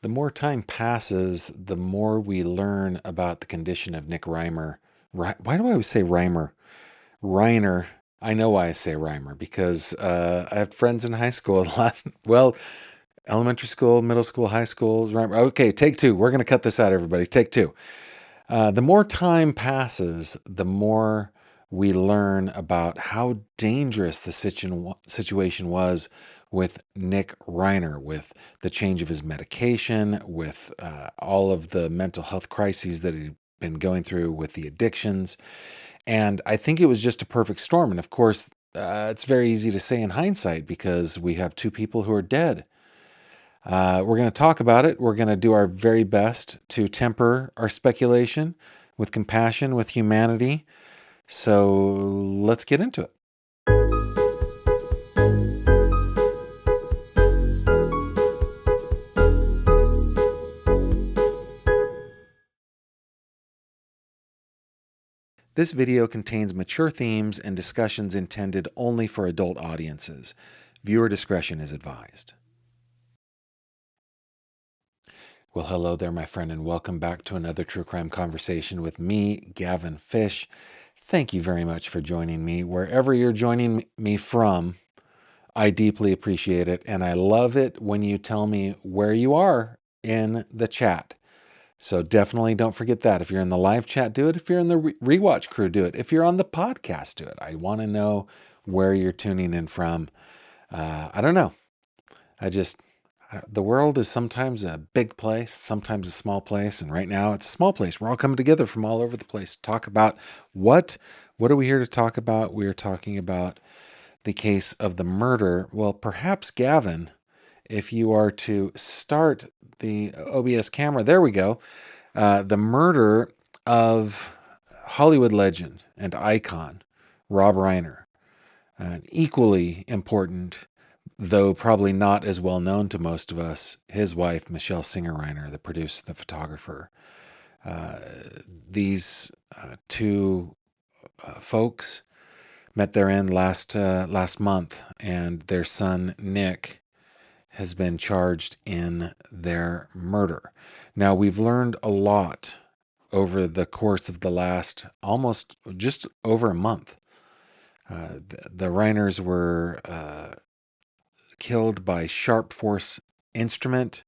The more time passes, the more we learn about the condition of Nick Reimer. Why do I always say Reimer? Reiner. I know why I say Reimer because I have friends in high school. Elementary school, middle school, high school. Reimer. Okay, take two. We're going to cut this out, everybody. Take two. The more time passes, the more we learn about how dangerous the situation was with Nick Reiner, with the change of his medication, with all of the mental health crises that he'd been going through with the addictions. And I think it was just a perfect storm. And of course, it's very easy to say in hindsight because we have two people who are dead. We're going to talk about it. We're going to do our very best to temper our speculation with compassion, with humanity. So let's get into it. This video contains mature themes and discussions intended only for adult audiences. Viewer discretion is advised. Well, hello there, my friend, and welcome back to another true crime conversation with me, Gavin Fish. Thank you very much for joining me. Wherever you're joining me from, I deeply appreciate it, and I love it when you tell me where you are in the chat. So definitely don't forget that. If you're in the live chat, do it. If you're in the rewatch crew, do it. If you're on the podcast, do it. I want to know where you're tuning in from. I don't know. The world is sometimes a big place, sometimes a small place, and right now it's a small place. We're all coming together from all over the place to talk about what are we here to talk about? We are talking about the case of the murder. Well, perhaps, Gavin, if you are to start the OBS camera, there we go. The murder of Hollywood legend and icon, Rob Reiner. An equally important, though probably not as well known to most of us, his wife, Michele Singer Reiner, the producer, the photographer. These two folks met their end last month, and their son, Nick, has been charged in their murder. Now, we've learned a lot over the course of the last almost just over a month. The Reiners were killed by sharp force instrument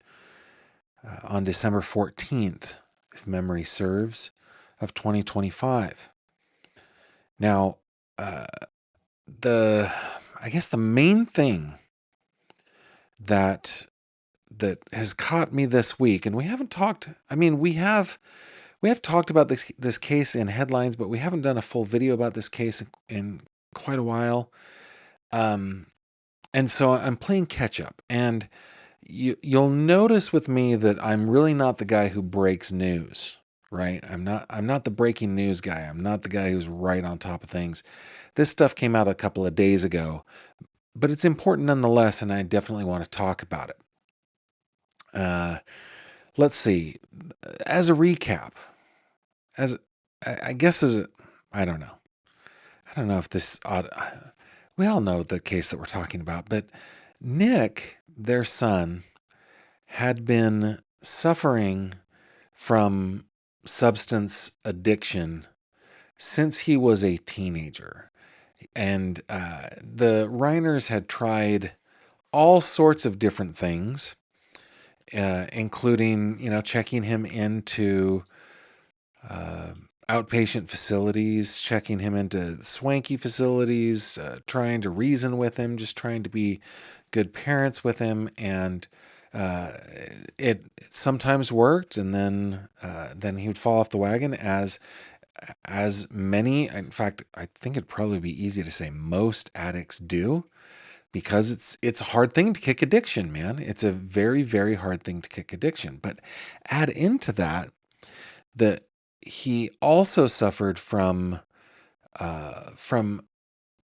on December 14th, if memory serves, of 2025. Now, I guess the main thing that has caught me this week, and we haven't talked. I mean, we have talked about this case in headlines, but we haven't done a full video about this case in quite a while. And so I'm playing catch up, and you'll notice with me that I'm really not the guy who breaks news, right? I'm not the breaking news guy. I'm not the guy who's right on top of things. This stuff came out a couple of days ago, but it's important nonetheless, and I definitely want to talk about it. Let's see. As a recap, I guess I don't know. I don't know if this we all know the case that we're talking about, but Nick, their son, had been suffering from substance addiction since he was a teenager. And the Reiners had tried all sorts of different things, including, checking him into outpatient facilities, checking him into swanky facilities, trying to reason with him, just trying to be good parents with him. And it sometimes worked, and then he would fall off the wagon, as many, in fact, I think it'd probably be easy to say most addicts do, because it's a hard thing to kick addiction, man. It's a very, very hard thing to kick addiction. But add into that he also suffered from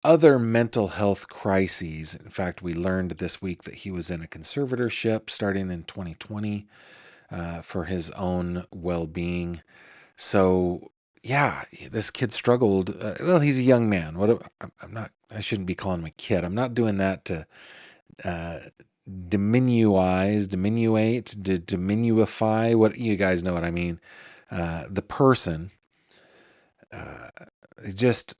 other mental health crises. In fact, we learned this week that he was in a conservatorship starting in 2020 for his own well-being. So, yeah, this kid struggled. Well, he's a young man. I shouldn't be calling him a kid. I'm not doing that to diminuify, what you guys know what I mean, the person.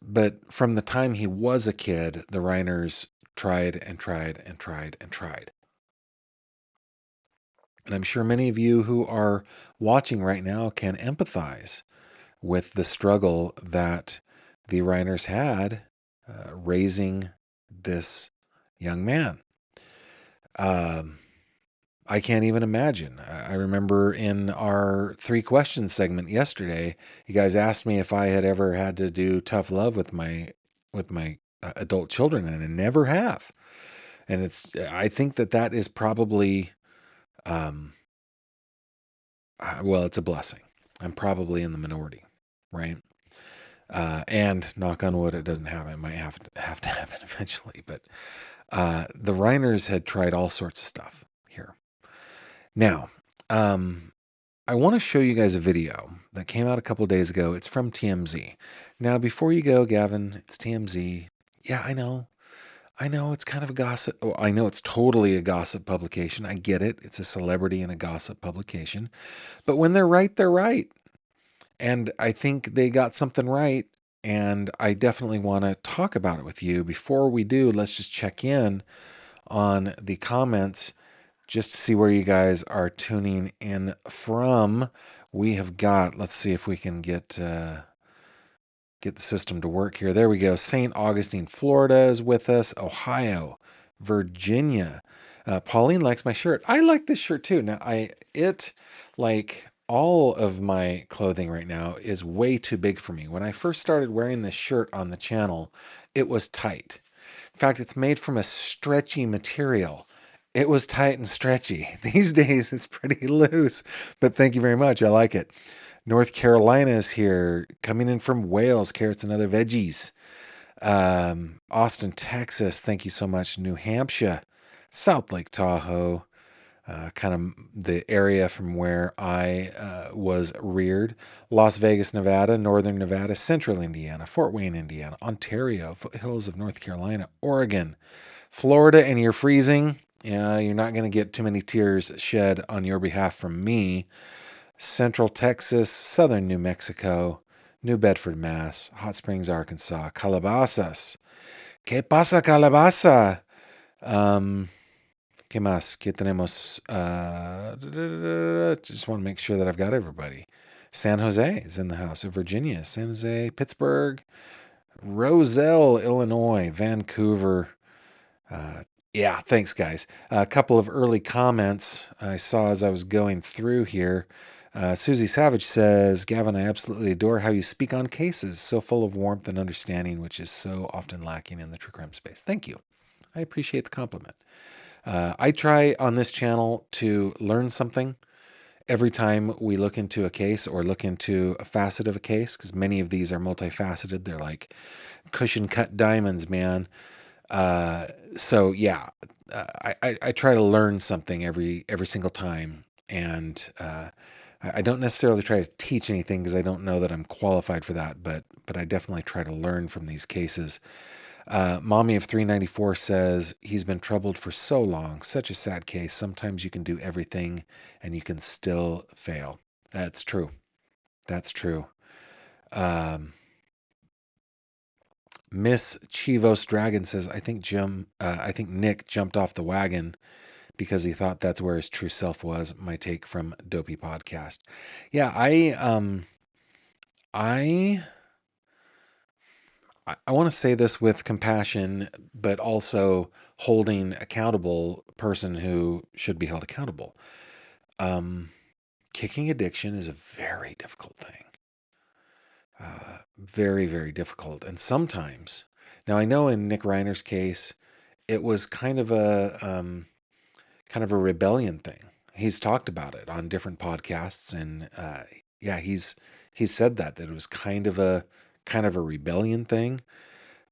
But from the time he was a kid, the Reiners tried and tried and tried and tried. And I'm sure many of you who are watching right now can empathize with the struggle that the Reiners had raising this young man. I can't even imagine. I remember in our 3 questions segment yesterday, you guys asked me if I had ever had to do tough love with my adult children, and I never have. And I think that is probably, well, it's a blessing. I'm probably in the minority, right? And knock on wood, it doesn't happen. It might have to happen eventually. But the Reiners had tried all sorts of stuff here. Now, I want to show you guys a video that came out a couple days ago. It's from TMZ. Now, before you go, Gavin, it's TMZ. Yeah, I know. It's kind of a gossip. Oh, I know it's totally a gossip publication. I get it. It's a celebrity and a gossip publication. But when they're right, they're right. And I think they got something right. And I definitely want to talk about it with you. Before we do, let's just check in on the comments just to see where you guys are tuning in from. We have got, let's see if we can get the system to work here. There we go. St. Augustine, Florida is with us. Ohio, Virginia. Pauline likes my shirt. I like this shirt too. Now, like all of my clothing right now is way too big for me. When I first started wearing this shirt on the channel, it was tight. In fact, it's made from a stretchy material. It was tight and stretchy. These days, it's pretty loose, but thank you very much. I like it. North Carolina is here, coming in from Wales, carrots and other veggies. Austin, Texas, thank you so much. New Hampshire, South Lake Tahoe, kind of the area from where I was reared. Las Vegas, Nevada, Northern Nevada, Central Indiana, Fort Wayne, Indiana, Ontario, foothills of North Carolina, Oregon, Florida, and you're freezing. Yeah, you're not going to get too many tears shed on your behalf from me. Central Texas, Southern New Mexico, New Bedford, Mass, Hot Springs, Arkansas, Calabasas. ¿Qué pasa, Calabaza? ¿Qué más? ¿Qué tenemos? Just want to make sure that I've got everybody. San Jose is in the house. Virginia, San Jose, Pittsburgh, Roselle, Illinois, Vancouver. Yeah, thanks, guys. A couple of early comments I saw as I was going through here. Susie Savage says, Gavin, I absolutely adore how you speak on cases, so full of warmth and understanding, which is so often lacking in the true crime space. Thank you. I appreciate the compliment. I try on this channel to learn something every time we look into a case or look into a facet of a case, because many of these are multifaceted. They're like cushion cut diamonds, man. So yeah, I try to learn something every single time, and I don't necessarily try to teach anything because I don't know that I'm qualified for that, but I definitely try to learn from these cases. Mommy of 394 says, he's been troubled for so long. Such a sad case. Sometimes you can do everything and you can still fail. That's true. That's true. Miss Chivos Dragon says, I think Nick jumped off the wagon because he thought that's where his true self was. My take from Dopey Podcast. Yeah, I want to say this with compassion, but also holding accountable person who should be held accountable. Kicking addiction is a very difficult thing. Very, very difficult. And sometimes, now I know in Nick Reiner's case, it was kind of a rebellion thing. He's talked about it on different podcasts, and yeah, he's said that it was kind of a rebellion thing.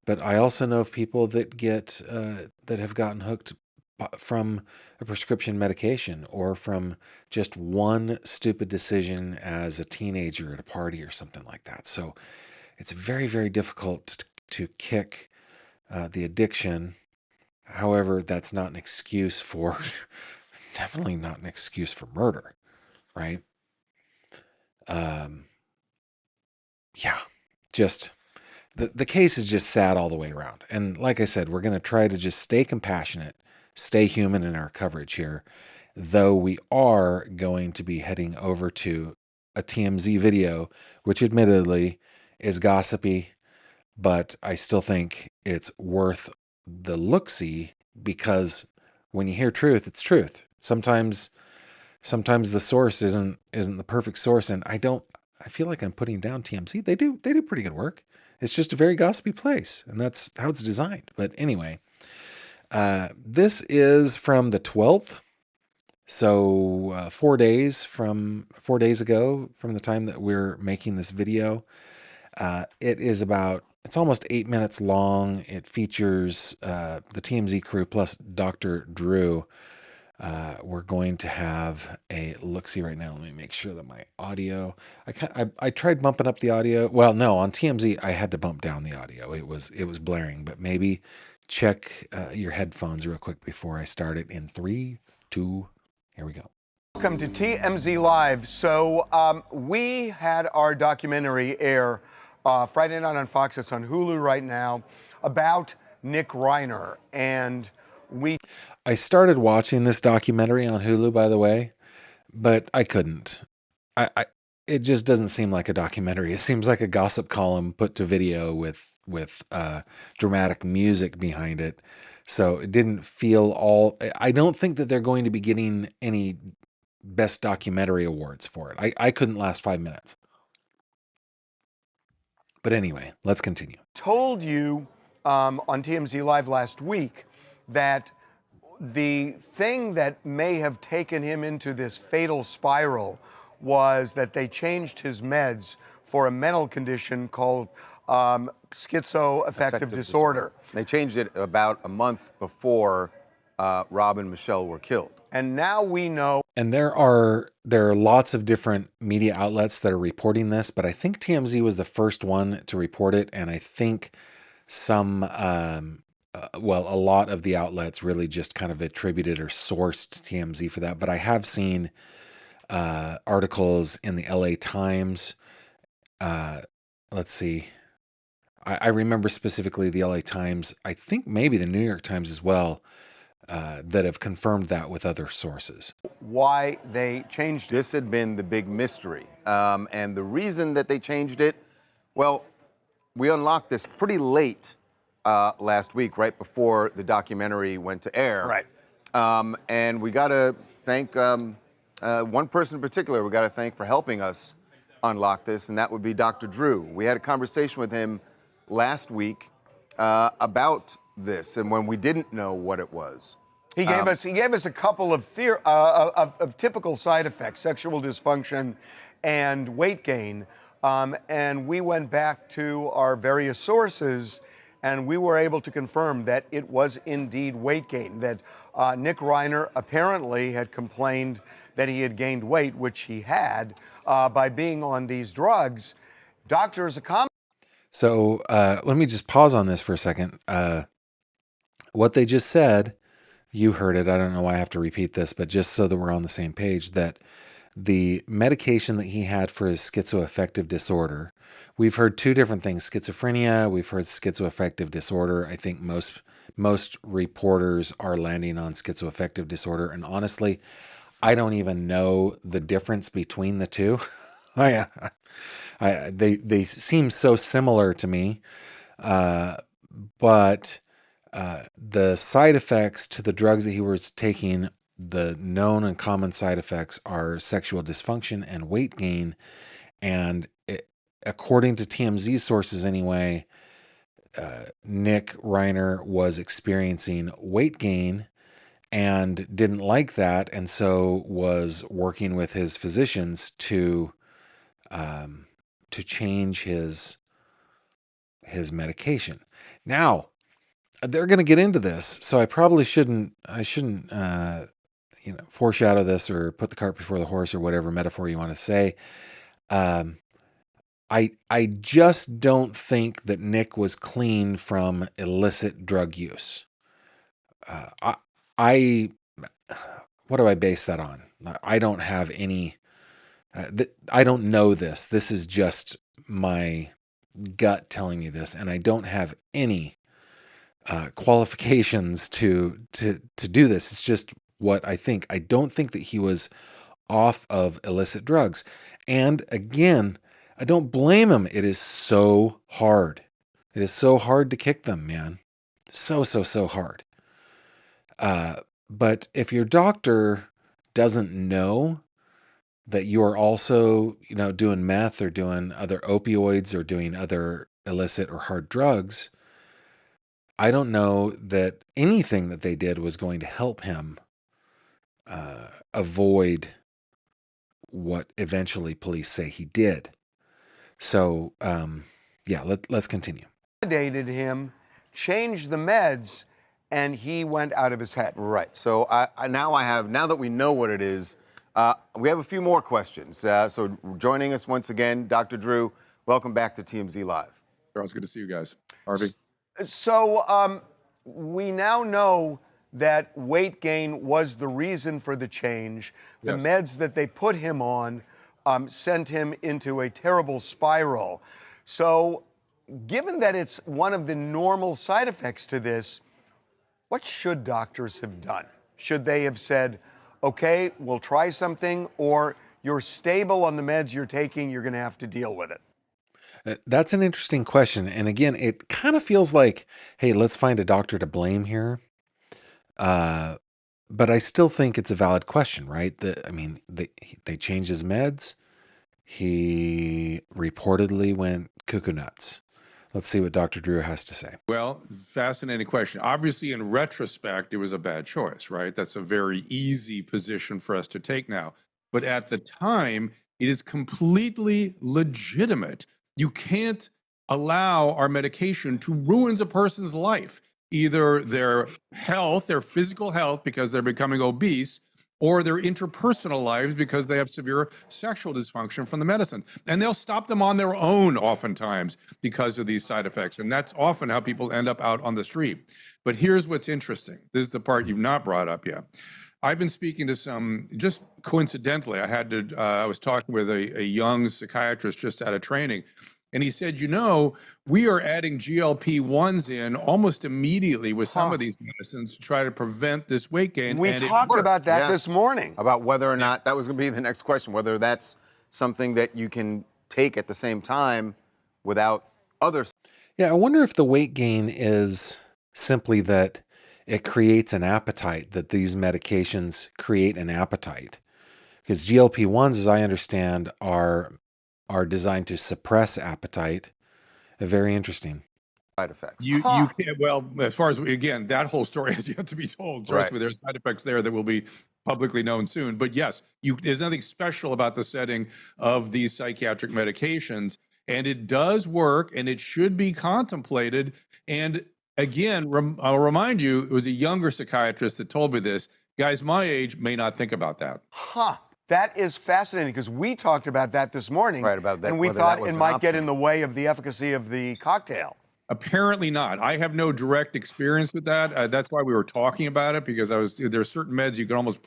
But I also know of people that that have gotten hooked from a prescription medication or from just one stupid decision as a teenager at a party or something like that. So it's very, very difficult to kick the addiction. However, that's not an excuse for, definitely not an excuse for murder, right? Yeah, just the case is just sad all the way around. And like I said, we're going to try to just stay compassionate, stay human in our coverage here, though we are going to be heading over to a TMZ video, which admittedly is gossipy, but I still think it's worth the look-see, because when you hear truth, it's truth. Sometimes the source isn't the perfect source, and I feel like I'm putting down TMZ. They do pretty good work. It's just a very gossipy place, and that's how it's designed. But anyway, this is from the 12th. So 4 days ago from the time that we're making this video. It's almost 8 minutes long. It features the TMZ crew plus Dr. Drew. We're going to have a look-see right now. Let me make sure that my audio, I tried bumping up the audio. Well, no, on TMZ, I had to bump down the audio. It was blaring, but maybe check your headphones real quick before I start it in 3, 2, here we go. Welcome to TMZ Live. So we had our documentary air Friday night on Fox. It's on Hulu right now about Nick Reiner. And I started watching this documentary on Hulu, by the way, but I couldn't. It just doesn't seem like a documentary. It seems like a gossip column put to video with dramatic music behind it. So it didn't feel all. I don't think that they're going to be getting any best documentary awards for it. I couldn't last 5 minutes. But anyway, let's continue. Told you on TMZ Live last week that the thing that may have taken him into this fatal spiral was that they changed his meds for a mental condition called schizoaffective disorder. They changed it about a month before Rob and Michele were killed. And now we know. And there are lots of different media outlets that are reporting this, but I think TMZ was the first one to report it, and I think some a lot of the outlets really just kind of attributed or sourced TMZ for that. But I have seen articles in the LA Times. Let's see. I remember specifically the LA Times. I think maybe the New York Times as well, that have confirmed that with other sources. Why they changed it. This had been the big mystery. And the reason that they changed it, well, we unlocked this pretty late last week, right before the documentary went to air. Right. And we got to thank one person in particular, we got to thank for helping us unlock this, and that would be Dr. Drew. We had a conversation with him last week about this, and when we didn't know what it was. He gave us a couple of typical side effects: sexual dysfunction and weight gain. And we went back to our various sources, and we were able to confirm that it was indeed weight gain. That Nick Reiner apparently had complained that he had gained weight, which he had by being on these drugs. Doctors accommodate. So let me just pause on this for a second. What they just said, you heard it. I don't know why I have to repeat this, but just so that we're on the same page, that the medication that he had for his schizoaffective disorder, we've heard two different things: schizophrenia, we've heard schizoaffective disorder. I think most reporters are landing on schizoaffective disorder, and honestly, I don't even know the difference between the two. They seem so similar to me, but the side effects to the drugs that he was taking, the known and common side effects are sexual dysfunction and weight gain. And according to TMZ sources anyway, Nick Reiner was experiencing weight gain and didn't like that, and so was working with his physicians to change his medication. Now, they're going to get into this, so I probably shouldn't foreshadow this or put the cart before the horse, or whatever metaphor you want to say. I just don't think that Nick was clean from illicit drug use. I, I, what do I base that on? I don't have any, I don't know this. This is just my gut telling me this, and I don't have any qualifications to do this. It's just what I think. I don't think that he was off of illicit drugs. And again, I don't blame him. It is so hard. It is so hard to kick them, man. So hard. But if your doctor doesn't know that you are also, doing meth or doing other opioids or doing other illicit or hard drugs, I don't know that anything that they did was going to help him avoid what eventually police say he did. So, yeah, let's continue. Sedated him, changed the meds, and he went out of his head. Right. So now that we know what it is, we have a few more questions. So joining us once again, Dr. Drew, welcome back to TMZ Live. Charles, good to see you guys. Harvey? So we now know that weight gain was the reason for the change. The Yes. meds that they put him on sent him into a terrible spiral. So given that it's one of the normal side effects to this, what should doctors have done? Should they have said, okay, we'll try something, or you're stable on the meds you're taking, you're going to have to deal with it? That's an interesting question. And again, it kind of feels like, hey, let's find a doctor to blame here. But I still think it's a valid question, right? They changed his meds. He reportedly went cuckoo nuts. Let's see what Dr. Drew has to say. Well, fascinating question. Obviously, in retrospect, it was a bad choice, right? That's a very easy position for us to take now. But at the time, it is completely legitimate. You can't allow our medication to ruin a person's life, either their health, their physical health, because they're becoming obese, or their interpersonal lives because they have severe sexual dysfunction from the medicine. And they'll stop them on their own oftentimes because of these side effects. And that's often how people end up out on the street. But here's what's interesting. This is the part you've not brought up yet. I've been speaking to some, just coincidentally, I was talking with a young psychiatrist just out of training. And he said, we are adding GLP-1s in almost immediately with some of these medicines to try to prevent this weight gain. We and talked about that this morning. About whether or not, that was going to be the next question, whether that's something that you can take at the same time without other. Yeah, I wonder if the weight gain is simply that it creates an appetite, that these medications create an appetite. Because GLP-1s, as I understand, are designed to suppress appetite. Very interesting. Side effects. You can't, well, as far as, again, that whole story has yet to be told. Trust me, there's side effects there that will be publicly known soon. But yes, there's nothing special about the setting of these psychiatric medications. And it does work, and it should be contemplated. And again, I'll remind you, it was a younger psychiatrist that told me this. Guys my age may not think about that. That is fascinating, because we talked about that this morning. Right, about that, and we whether thought that was it an might get option. in the way of the efficacy of the cocktail. Apparently not. I have no direct experience with that. That's why we were talking about it, because there are certain meds you can almost,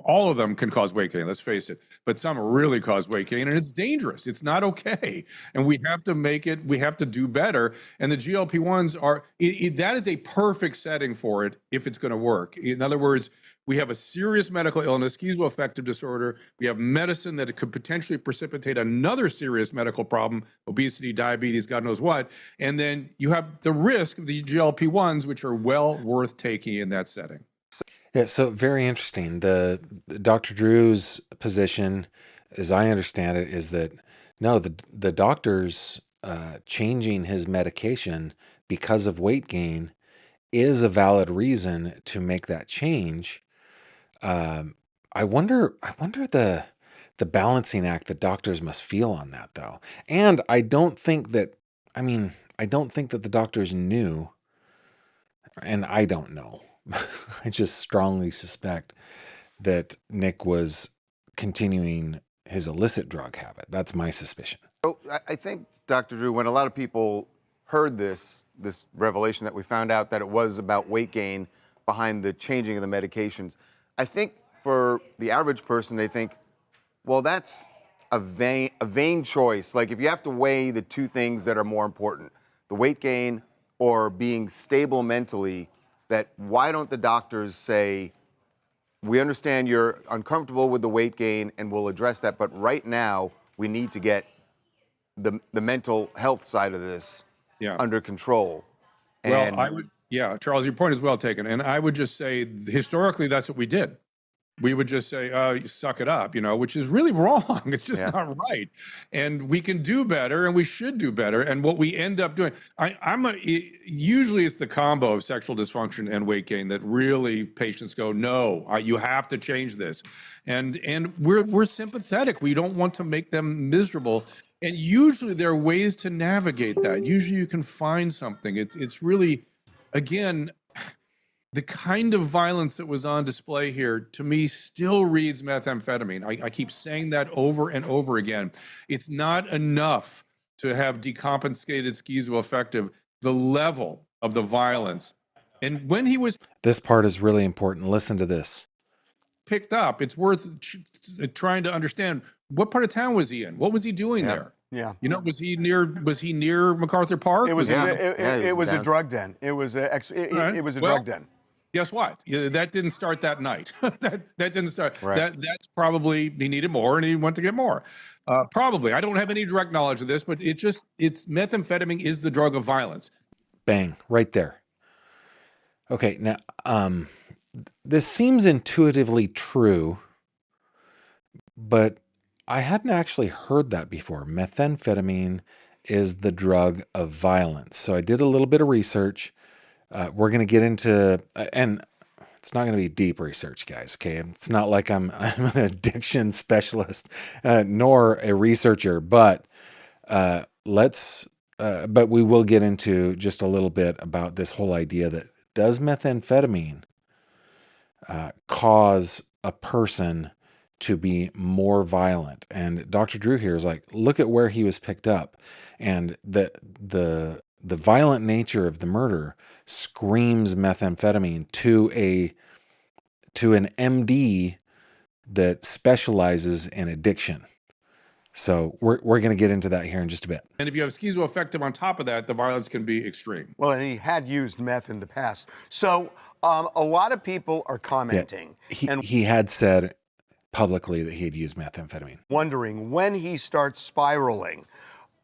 all of them can cause weight gain, let's face it, but some really cause weight gain, and it's dangerous. It's not okay. And we have to do better. And the GLP-1s that is a perfect setting for it if it's going to work. In other words, we have a serious medical illness, schizoaffective disorder. We have medicine that could potentially precipitate another serious medical problem, obesity, diabetes, God knows what. And then you have the risk of the GLP-1s, which are well worth taking in that setting. Yeah, so very interesting. The Dr. Drew's position, as I understand it, is that no, the doctor's changing his medication because of weight gain is a valid reason to make that change. I wonder the balancing act that doctors must feel on that, though. And I don't think that the doctors knew, and I don't know. I just strongly suspect that Nick was continuing his illicit drug habit. That's my suspicion. So I think, Dr. Drew, when a lot of people heard this revelation that we found out that it was about weight gain, behind the changing of the medications. I think for the average person, they think, well, that's a vain choice. Like if you have to weigh the two things that are more important, the weight gain or being stable mentally, that why don't the doctors say, we understand you're uncomfortable with the weight gain and we'll address that, but right now we need to get the mental health side of this Yeah. under control. Well, And I would, yeah, Charles, your point is well taken. And I would just say, historically, that's what we did. We would just say, you suck it up, which is really wrong. It's just Yeah. not right. And we can do better and we should do better. And what we end up doing, usually it's the combo of sexual dysfunction and weight gain that really patients go, no, you have to change this. And we're sympathetic. We don't want to make them miserable. And usually there are ways to navigate that. Usually you can find something. It's really, again, the kind of violence that was on display here, to me, still reads methamphetamine. I keep saying that over and over again. It's not enough to have decompensated schizoaffective, the level of the violence. And when he was This part is really important. Listen to this. picked up, it's worth trying to understand, what part of town was he in? What was he doing there? Yeah. Was he near MacArthur Park? It was it was a down. drug den. It was a Right. it was a Well, drug den. Guess what? That didn't start that night. that didn't start. Right. That's probably he needed more and he went to get more. Probably. I don't have any direct knowledge of this, but it's methamphetamine is the drug of violence. Bang, right there. Okay, now this seems intuitively true, but I hadn't actually heard that before. Methamphetamine is the drug of violence. So I did a little bit of research. We're going to get into, and it's not going to be deep research, guys. Okay, it's not like I'm an addiction specialist, nor a researcher. But but we will get into just a little bit about this whole idea that does methamphetamine cause a person to be more violent? And Dr. Drew here is like, look at where he was picked up, and the violent nature of the murder screams methamphetamine to an MD that specializes in addiction. So we're going to get into that here in just a bit. And if you have schizoaffective on top of that, the violence can be extreme. Well, and he had used meth in the past. So a lot of people are commenting and He had said publicly that he had used methamphetamine. wondering when he starts spiraling,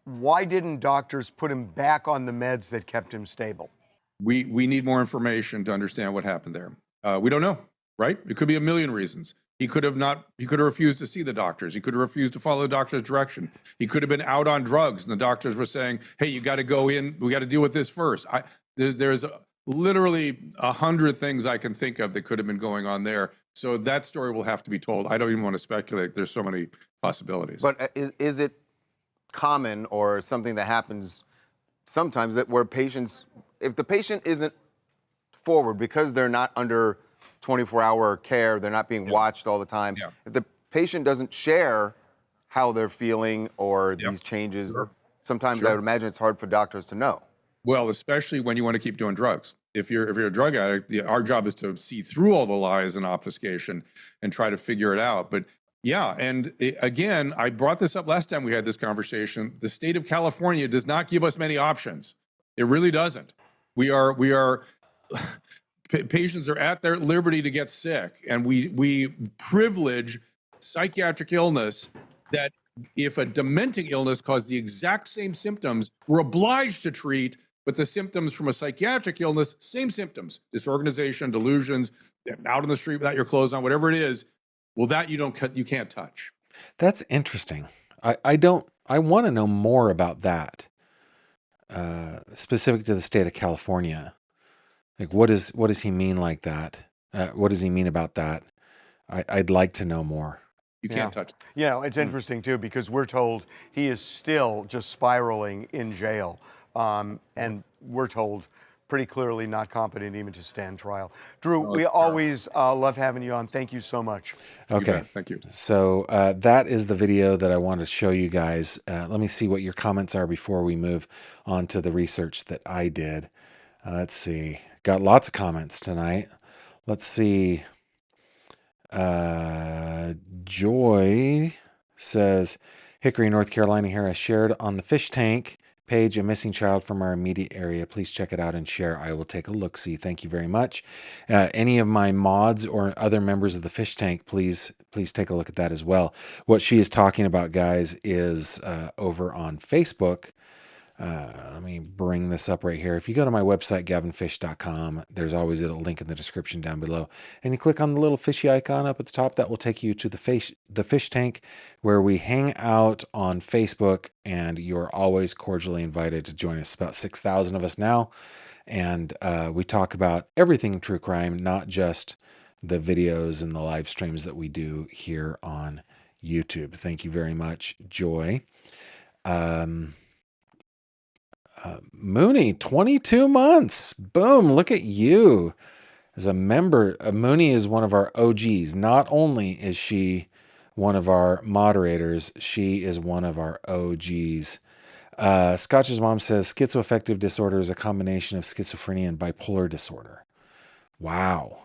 why didn't doctors put him back on the meds that kept him stable? We need more information to understand what happened there. We don't know, right? It could be a million reasons. He could have refused to see the doctors. He could have refused to follow the doctor's direction. He could have been out on drugs and the doctors were saying, hey, you got to go in. We got to deal with this first. There's literally 100 things I can think of that could have been going on there. So that story will have to be told. I don't even want to speculate. There's so many possibilities. But is it common or something that happens sometimes that where patients, if the patient isn't forward because they're not under 24-hour care, they're not being watched all the time, if the patient doesn't share how they're feeling or these changes, sometimes I would imagine it's hard for doctors to know. Well, especially when you want to keep doing drugs. If you're a drug addict, our job is to see through all the lies and obfuscation and try to figure it out. But yeah, and again, I brought this up last time we had this conversation. The state of California does not give us many options. It really doesn't. We are patients are at their liberty to get sick, and we privilege psychiatric illness that if a dementing illness caused the exact same symptoms, we're obliged to treat, but the symptoms from a psychiatric illness, same symptoms, disorganization, delusions, out on the street without your clothes on, whatever it is, well, that you can't touch. That's interesting. I want to know more about that, specific to the state of California. Like, what does he mean like that? What does he mean about that? I'd like to know more. You can't touch. It's interesting too, because we're told he is still just spiraling in jail. And we're told pretty clearly not competent even to stand trial. Drew, we always love having you on. Thank you so much. Okay. Thank you. So that is the video that I want to show you guys. Let me see what your comments are before we move on to the research that I did. Let's see. Got lots of comments tonight. Let's see. Joy says, Hickory, North Carolina here. I shared on the fish tank page a missing child from our immediate area. Please check it out and share. I will take a look-see. Thank you very much. Any of my mods or other members of the fish tank, please take a look at that as well. What she is talking about, guys, is over on Facebook. Let me bring this up right here. If you go to my website, gavinfish.com, there's always a link in the description down below. And you click on the little fishy icon up at the top, that will take you to the fish tank where we hang out on Facebook. And you're always cordially invited to join us. About 6,000 of us now. And we talk about everything true crime, not just the videos and the live streams that we do here on YouTube. Thank you very much, Joy. Mooney, 22 months. Boom, look at you. As a member, Mooney is one of our OGs. Not only is she one of our moderators, she is one of our OGs. Scotch's mom says schizoaffective disorder is a combination of schizophrenia and bipolar disorder. Wow.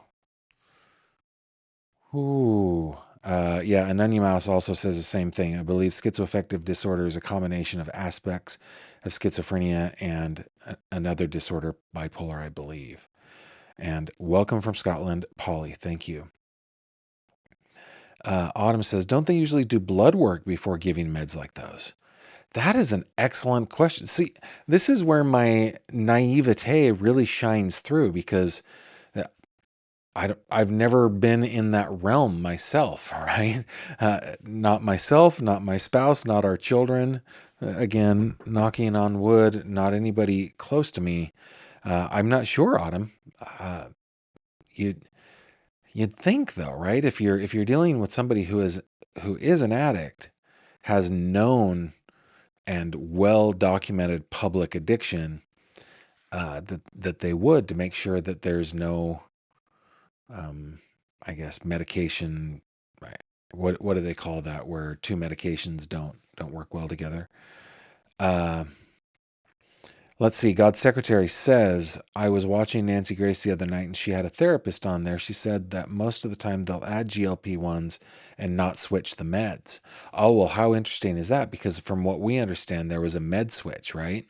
Ooh. Yeah, Ananya Mouse also says the same thing. I believe schizoaffective disorder is a combination of aspects of schizophrenia and another disorder, bipolar, I believe. And welcome from Scotland, Polly. Thank you. Autumn says, don't they usually do blood work before giving meds like those? That is an excellent question. See, this is where my naivete really shines through because I've never been in that realm myself, right? Not myself, not my spouse, not our children. Again, knocking on wood, not anybody close to me. I'm not sure, Autumn. You'd think though, right? If you're dealing with somebody who is an addict, has known and well documented public addiction, that they would, to make sure that there's no I guess medication, right? What do they call that? Where two medications don't work well together. Let's see. God's secretary says, I was watching Nancy Grace the other night and she had a therapist on there. She said that most of the time they'll add GLP-1s and not switch the meds. Oh, well, how interesting is that? Because from what we understand, there was a med switch, right?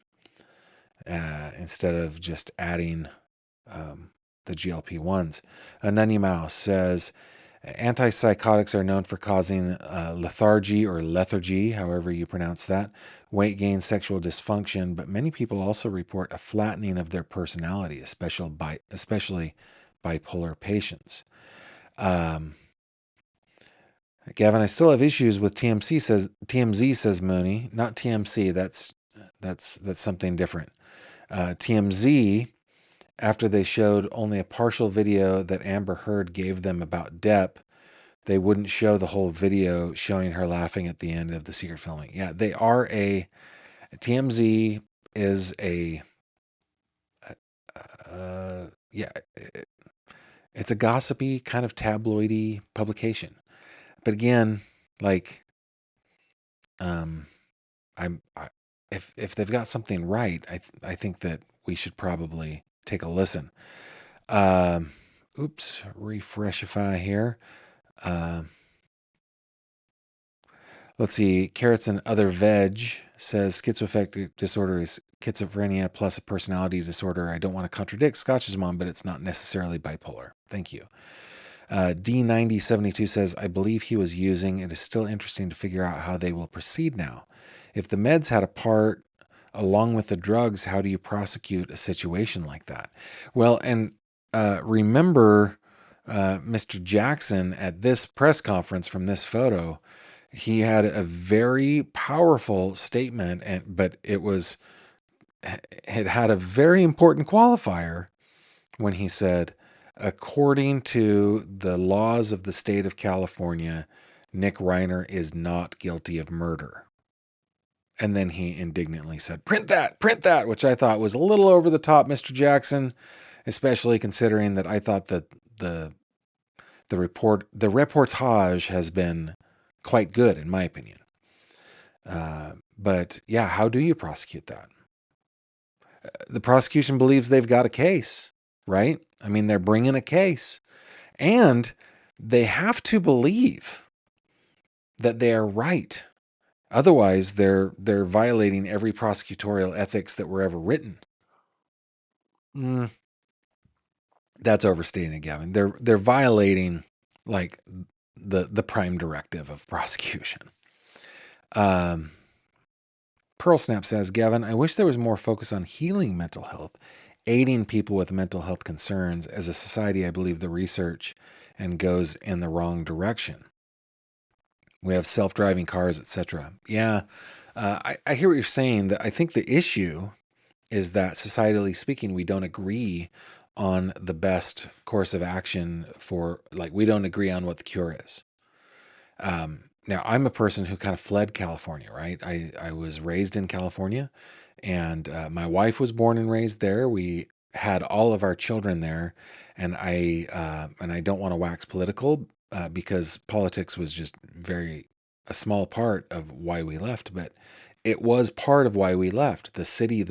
Instead of just adding the GLP-1s. Ananya Mouse says, antipsychotics are known for causing lethargy or lethargy, however you pronounce that, weight gain, sexual dysfunction, but many people also report a flattening of their personality, especially bipolar patients. Gavin, I still have issues with TMZ says Mooney, not TMC. That's something different. TMZ, after they showed only a partial video that Amber Heard gave them about Depp, they wouldn't show the whole video showing her laughing at the end of the secret filming. Yeah, they are TMZ is it's a gossipy kind of tabloidy publication. But again, like, if they've got something right, I think that we should probably take a listen. Oops, refreshify here. Let's see. Carrots and Other Veg says schizoaffective disorder is schizophrenia plus a personality disorder. I don't want to contradict Scotch's mom, but it's not necessarily bipolar. Thank you. D9072 says, I believe he was using. It is still interesting to figure out how they will proceed now. If the meds had a part along with the drugs, how do you prosecute a situation like that? Well, and remember Mr. Jackson at this press conference from this photo, he had a very powerful statement, but it had a very important qualifier when he said, according to the laws of the state of California, Nick Reiner is not guilty of murder. And then he indignantly said, print that, which I thought was a little over the top, Mr. Jackson, especially considering that I thought that the reportage has been quite good, in my opinion. But yeah, how do you prosecute that? The prosecution believes they've got a case, right? I mean, they're bringing a case. And they have to believe that they are right. Otherwise, they're violating every prosecutorial ethics that were ever written. That's overstating it, Gavin. They're violating like the prime directive of prosecution. Pearl Snap says, Gavin, I wish there was more focus on healing mental health, aiding people with mental health concerns. As a society, I believe the research and goes in the wrong direction. We have self-driving cars, etc. Yeah, I hear what you're saying. That I think the issue is that societally speaking, we don't agree on the best course of action for, like, we don't agree on what the cure is. Now, I'm a person who kind of fled California, right? I was raised in California, and my wife was born and raised there. We had all of our children there, and I don't want to wax political because politics was just a small part of why we left, but it was part of why we left. The city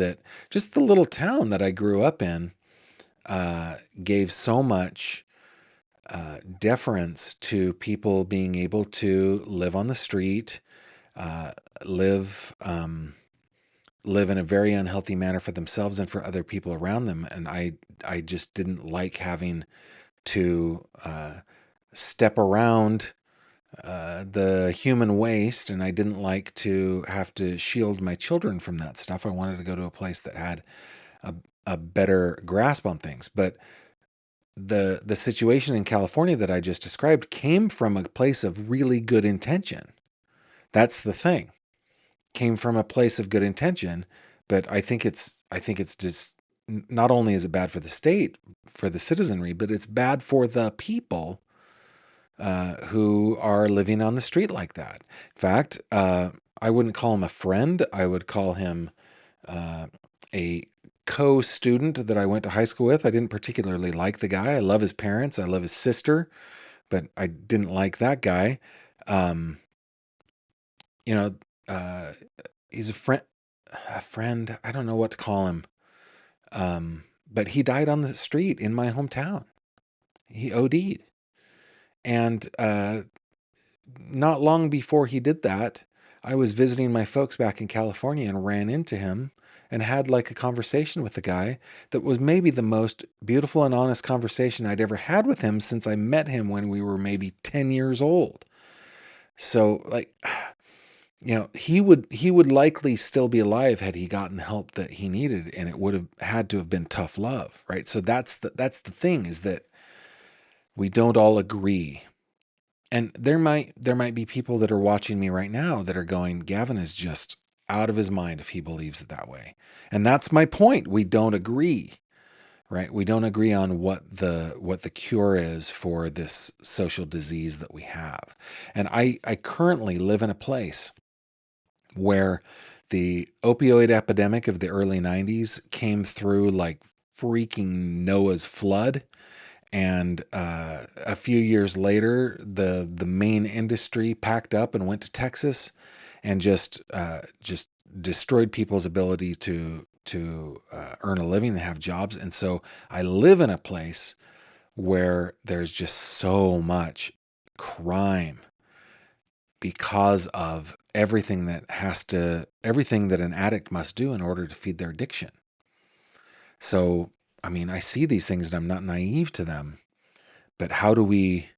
just the little town that I grew up in, gave so much deference to people being able to live on the street, uh, live live in a very unhealthy manner for themselves and for other people around them. And I just didn't like having to step around the human waste, and I didn't like to have to shield my children from that stuff. I wanted to go to a place that had a better grasp on things. But the situation in California that I just described came from a place of really good intention. That's the thing. Came from a place of good intention, but I think it's just, not only is it bad for the state, for the citizenry, but it's bad for the people who are living on the street like that. In fact, I wouldn't call him a friend. I would call him a co-student that I went to high school with. I didn't particularly like the guy. I love his parents. I love his sister, but I didn't like that guy. Um, you know, he's a friend. A friend. I don't know what to call him. But he died on the street in my hometown. He OD'd, and not long before he did that, I was visiting my folks back in California and ran into him and had like a conversation with the guy that was maybe the most beautiful and honest conversation I'd ever had with him since I met him when we were maybe 10 years old. So, like, he would likely still be alive had he gotten the help that he needed, and it would have had to have been tough love, right? So that's the thing, is that we don't all agree. And there might be people that are watching me right now that are going, Gavin is just out of his mind if he believes it that way. And that's my point. We don't agree, right? We don't agree on what the cure is for this social disease that we have. And I currently live in a place where the opioid epidemic of the early 90s came through like freaking Noah's flood. And a few years later, the main industry packed up and went to Texas, and just destroyed people's ability to earn a living and have jobs. And so I live in a place where there's just so much crime because of everything that an addict must do in order to feed their addiction. So, I mean, I see these things and I'm not naive to them, but how do we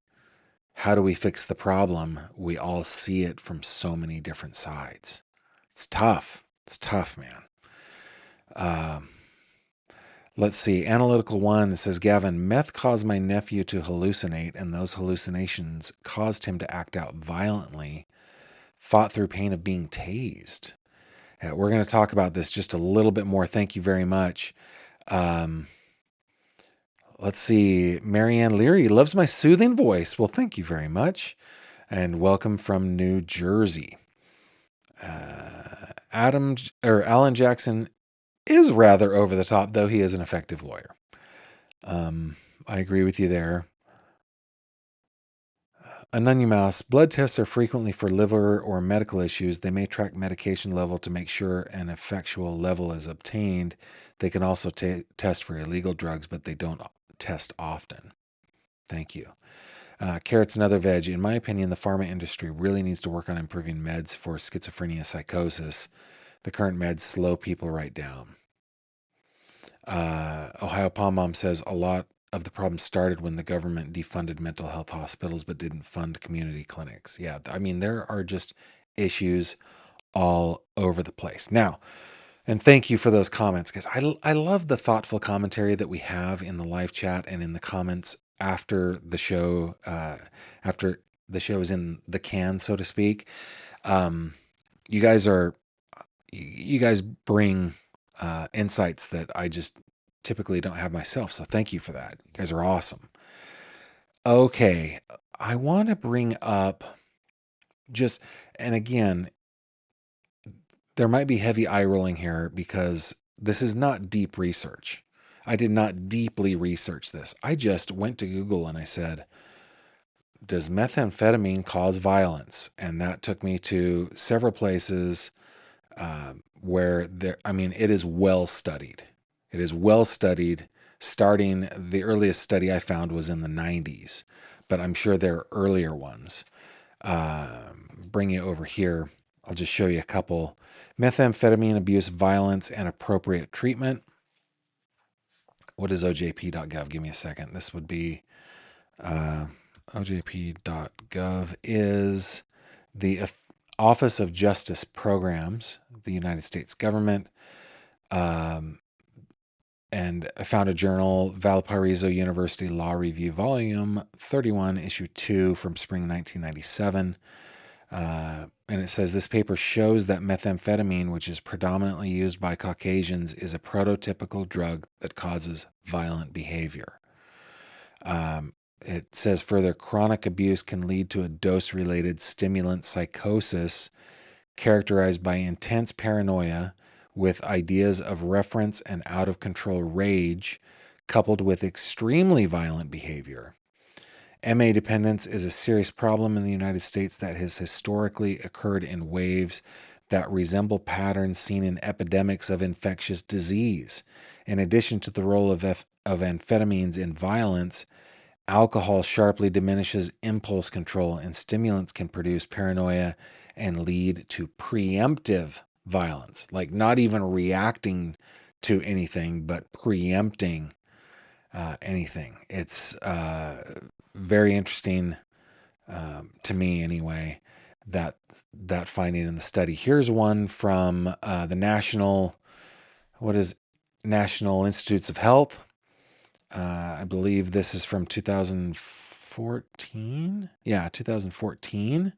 fix the problem? We all see it from so many different sides. It's tough. It's tough, man. Let's see. Analytical One says, Gavin, meth caused my nephew to hallucinate, and those hallucinations caused him to act out violently, fought through pain of being tased. We're going to talk about this just a little bit more. Thank you very much. Let's see. Marianne Leary loves my soothing voice. Well, thank you very much. And welcome from New Jersey. Alan Jackson is rather over the top, though he is an effective lawyer. I agree with you there. Ananya Mouse, blood tests are frequently for liver or medical issues. They may track medication level to make sure an effectual level is obtained. They can also test for illegal drugs, but they don't test often. Thank you. Carrots and other veg. In my opinion, the pharma industry really needs to work on improving meds for schizophrenia psychosis. The current meds slow people right down. Ohio Palm Mom says a lot of the problem started when the government defunded mental health hospitals but didn't fund community clinics. Yeah, I mean, there are just issues all over the place. Now, and thank you for those comments, guys. I love the thoughtful commentary that we have in the live chat and in the comments after the show, after the show is in the can, so to speak. You guys bring insights that I just typically don't have myself. So thank you for that. You guys are awesome. Okay, I want to bring up just, and again, there might be heavy eye rolling here because this is not deep research. I did not deeply research this. I just went to Google and I said, does methamphetamine cause violence? And that took me to several places where it is well studied. It is well studied. Starting, the earliest study I found was in the 90s, but I'm sure there are earlier ones. Bring you over here. I'll just show you a couple. Methamphetamine abuse, violence, and appropriate treatment. What is ojp.gov? Give me a second. This would be ojp.gov is the Office of Justice Programs, the United States government. And I found a journal, Valparaiso University Law Review, Volume 31, Issue 2 from spring 1997. And it says this paper shows that methamphetamine, which is predominantly used by Caucasians, is a prototypical drug that causes violent behavior. It says further, chronic abuse can lead to a dose-related stimulant psychosis characterized by intense paranoia with ideas of reference and out-of-control rage coupled with extremely violent behavior. MA dependence is a serious problem in the United States that has historically occurred in waves that resemble patterns seen in epidemics of infectious disease. In addition to the role of amphetamines in violence, alcohol sharply diminishes impulse control, and stimulants can produce paranoia and lead to preemptive violence, like not even reacting to anything, but preempting anything. It's very interesting to me, anyway, that finding in the study. Here's one from the National Institutes of Health. I believe this is from 2014. Yeah, 2014.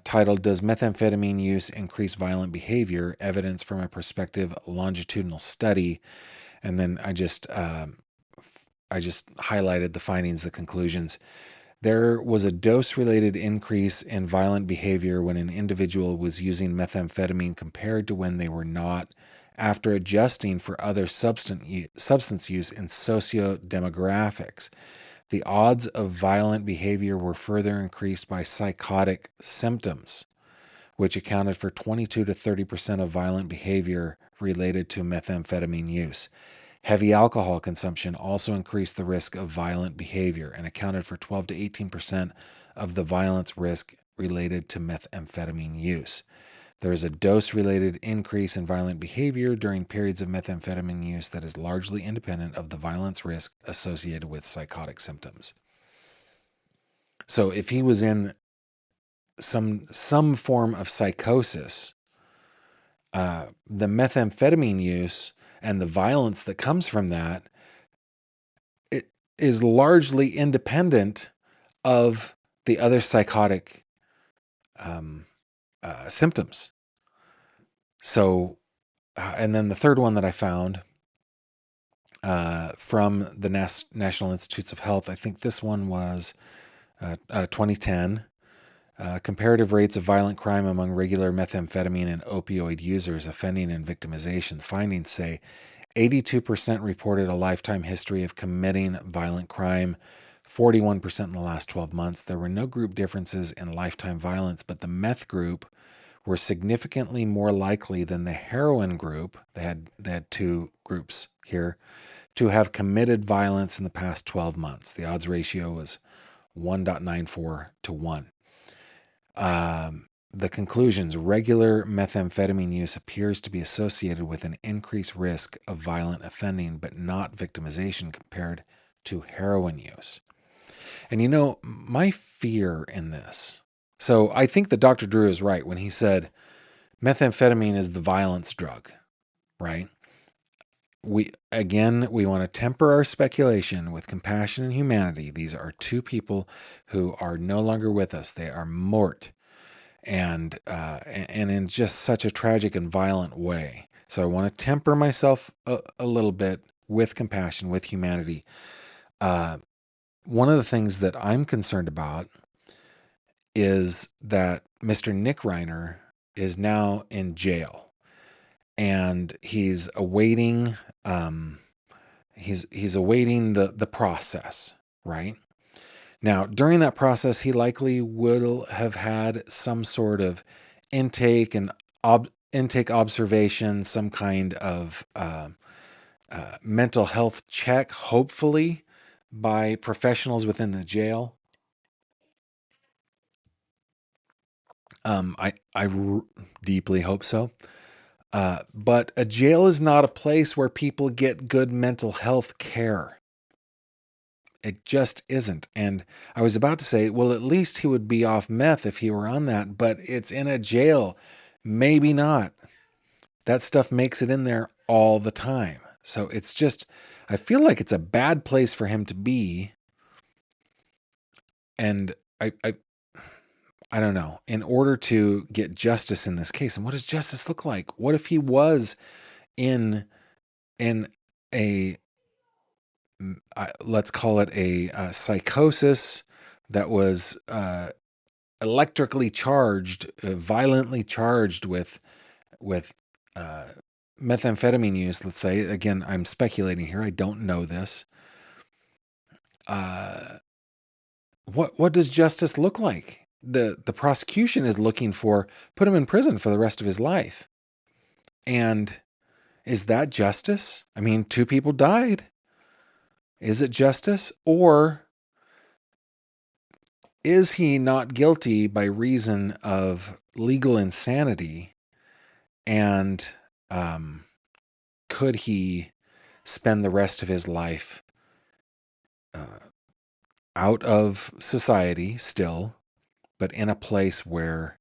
Titled, Does Methamphetamine Use Increase Violent Behavior? Evidence from a Prospective Longitudinal Study. And then I just highlighted the findings, the conclusions. There was a dose-related increase in violent behavior when an individual was using methamphetamine compared to when they were not, after adjusting for other substance use and socio-demographics. The odds of violent behavior were further increased by psychotic symptoms, which accounted for 22 to 30% of violent behavior related to methamphetamine use. Heavy alcohol consumption also increased the risk of violent behavior and accounted for 12 to 18% of the violence risk related to methamphetamine use. There is a dose-related increase in violent behavior during periods of methamphetamine use that is largely independent of the violence risk associated with psychotic symptoms. So if he was in some form of psychosis, the methamphetamine use and the violence that comes from that, it is largely independent of the other psychotic symptoms. So, and then the third one that I found from the National Institutes of Health, I think this one was 2010. Comparative rates of violent crime among regular methamphetamine and opioid users, offending and victimization. The findings say 82% reported a lifetime history of committing violent crime, 41% in the last 12 months. There were no group differences in lifetime violence, but the meth group were significantly more likely than the heroin group. They had two groups here, to have committed violence in the past 12 months. The odds ratio was 1.94 to 1. The conclusions: regular methamphetamine use appears to be associated with an increased risk of violent offending, but not victimization compared to heroin use. And you know, my fear in this, so I think that Dr. Drew is right when he said methamphetamine is the violence drug, right? We want to temper our speculation with compassion and humanity. These are two people who are no longer with us. They are mort, and in just such a tragic and violent way. So I want to temper myself a little bit with compassion, with humanity. One of the things that I'm concerned about is that Mr. Nick Reiner is now in jail, and he's awaiting he's awaiting the process, right? Now, during that process, he likely will have had some sort of intake and intake observation, some kind of mental health check, hopefully by professionals within the jail. I deeply hope so. But a jail is not a place where people get good mental health care. It just isn't. And I was about to say, well, at least he would be off meth if he were on that, but it's in a jail. Maybe not. That stuff makes it in there all the time. So it's just, I feel like it's a bad place for him to be. And I don't know, in order to get justice in this case. And what does justice look like? What if he was in a, let's call it a psychosis that was electrically charged, violently charged with methamphetamine use, let's say. Again, I'm speculating here. I don't know this. What does justice look like? The prosecution is looking for put him in prison for the rest of his life. And is that justice? I mean, 2 people died. Is it justice? Or is he not guilty by reason of legal insanity? And could he spend the rest of his life out of society still, but in a place where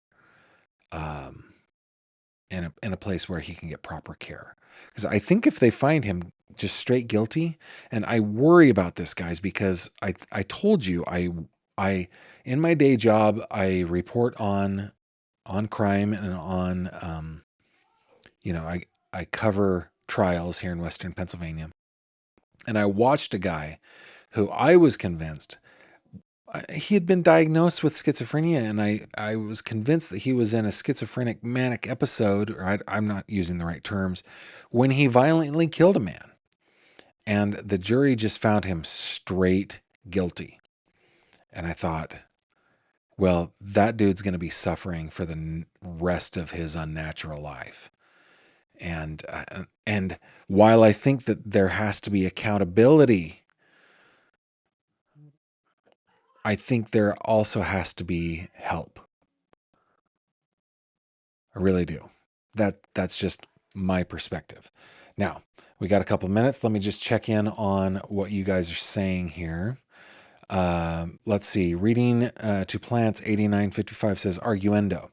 in a place where he can get proper care? Because I think if they find him just straight guilty, and I worry about this, guys, because I told you I in my day job I report on crime and on I cover trials here in Western Pennsylvania, and I watched a guy who I was convinced he had been diagnosed with schizophrenia, and I was convinced that he was in a schizophrenic manic episode, or I'm not using the right terms, when he violently killed a man. And the jury just found him straight guilty. And I thought, well, that dude's going to be suffering for the rest of his unnatural life. And while I think that there has to be accountability, I think there also has to be help. I really do. That's just my perspective. Now, we got a couple minutes. Let me just check in on what you guys are saying here. Let's see. Reading to Plants 8955 says, arguendo.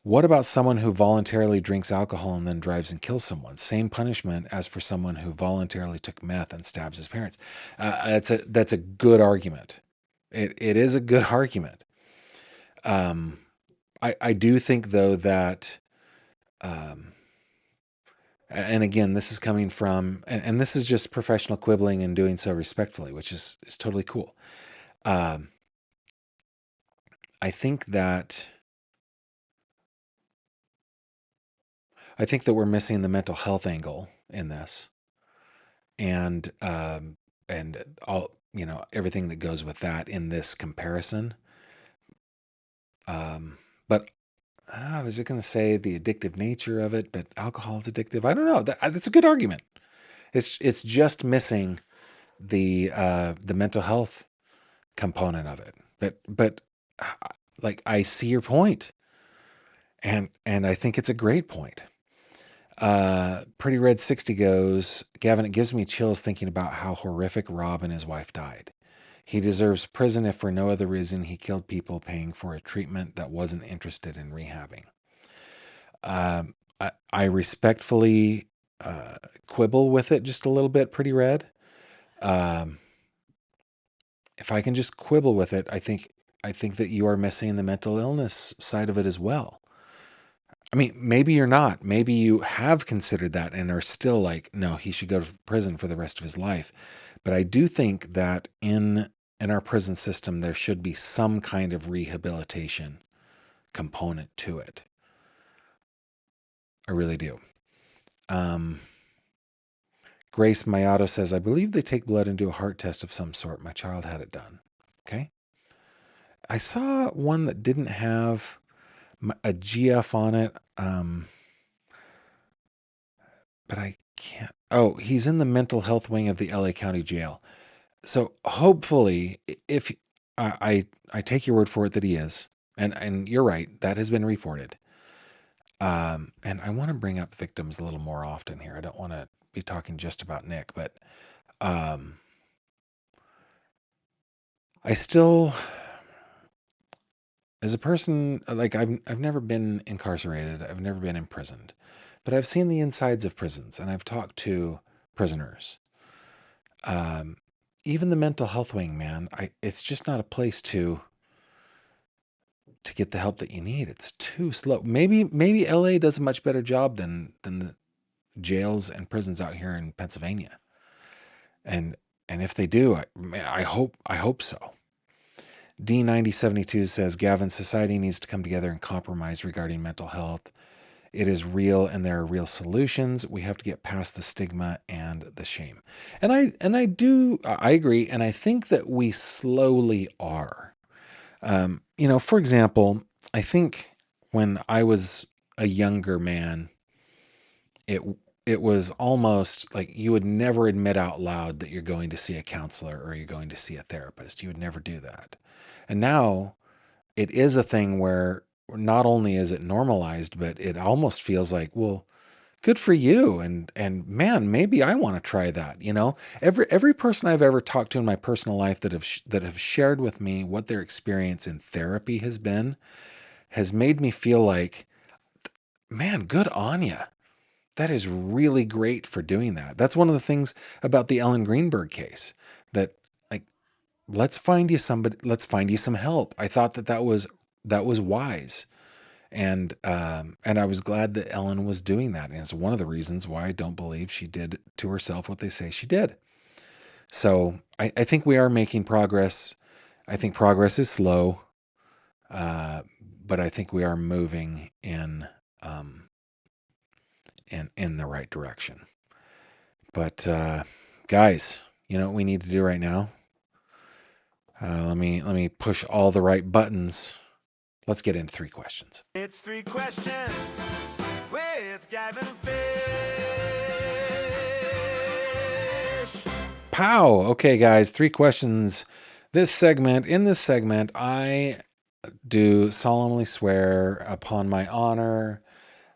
What about someone who voluntarily drinks alcohol and then drives and kills someone? Same punishment as for someone who voluntarily took meth and stabs his parents. That's a good argument. It is a good argument. I do think, though, that, and again, this is coming from, and this is just professional quibbling and doing so respectfully, which is totally cool. I think that we're missing the mental health angle in this, and all everything that goes with that in this comparison. But I was just going to say the addictive nature of it, but alcohol is addictive. I don't know. That's a good argument. It's just missing the mental health component of it. But like, I see your point, and I think it's a great point. Pretty Red 60 goes, Gavin, it gives me chills thinking about how horrific Rob and his wife died. He deserves prison if for no other reason he killed people paying for a treatment that wasn't interested in rehabbing. I respectfully quibble with it just a little bit, Pretty Red. If I can just quibble with it, I think that you are missing the mental illness side of it as well. I mean, maybe you're not. Maybe you have considered that and are still like, no, he should go to prison for the rest of his life. But I do think that in our prison system, there should be some kind of rehabilitation component to it. I really do. Grace Mayato says, I believe they take blood and do a heart test of some sort. My child had it done. Okay. I saw one that didn't have a GF on it. But I can't. Oh, he's in the mental health wing of the LA County Jail. So hopefully, if I take your word for it that he is, and you're right, that has been reported. And I want to bring up victims a little more often here. I don't want to be talking just about Nick, but I still, as a person, like, I've never been incarcerated. I've never been imprisoned, but I've seen the insides of prisons, and I've talked to prisoners. Even the mental health wing, man, it's just not a place to get the help that you need. It's too slow. Maybe LA does a much better job than the jails and prisons out here in Pennsylvania. And if they do, I hope so. D9072 says, Gavin, society needs to come together and compromise regarding mental health. It is real and there are real solutions. We have to get past the stigma and the shame. And I agree. And I think that we slowly are. For example, I think when I was a younger man, it was almost like you would never admit out loud that you're going to see a counselor or you're going to see a therapist. You would never do that. And now it is a thing where not only is it normalized, but it almost feels like, well, good for you. And man, maybe I want to try that. Every person I've ever talked to in my personal life that have shared with me what their experience in therapy has been, has made me feel like, man, good on you. That is really great for doing that. That's one of the things about the Ellen Greenberg case, that, like, let's find you some help. I thought that was wise. And I was glad that Ellen was doing that. And it's one of the reasons why I don't believe she did to herself what they say she did. So I think we are making progress. I think progress is slow, but I think we are moving in the right direction. But guys, you know what we need to do right now? Let me push all the right buttons. Let's get into 3 questions. It's 3 questions with Gavin Fish. Pow! Okay, guys, 3 questions. In this segment, I do solemnly swear upon my honor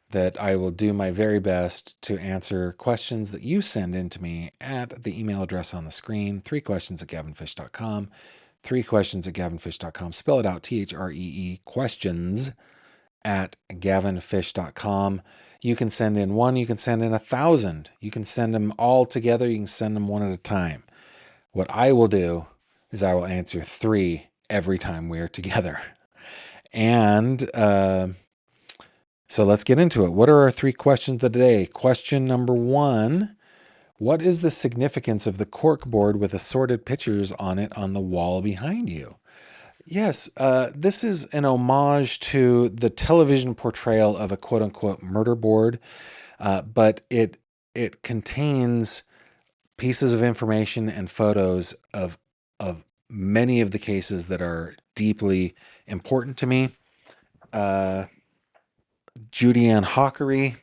that I will do my very best to answer questions that you send in to me at the email address on the screen, 3questions@gavinfish.com. 3questions@gavinfish.com. Spell it out, THREE, questions@gavinfish.com. You can send in 1, you can send in 1,000. You can send them all together, you can send them one at a time. What I will do is I will answer 3 every time we are together. And so let's get into it. What are our 3 questions of the day? Question number 1. What is the significance of the cork board with assorted pictures on it on the wall behind you? Yes, this is an homage to the television portrayal of a quote-unquote murder board, but it contains pieces of information and photos of many of the cases that are deeply important to me. Judy Ann Hockery,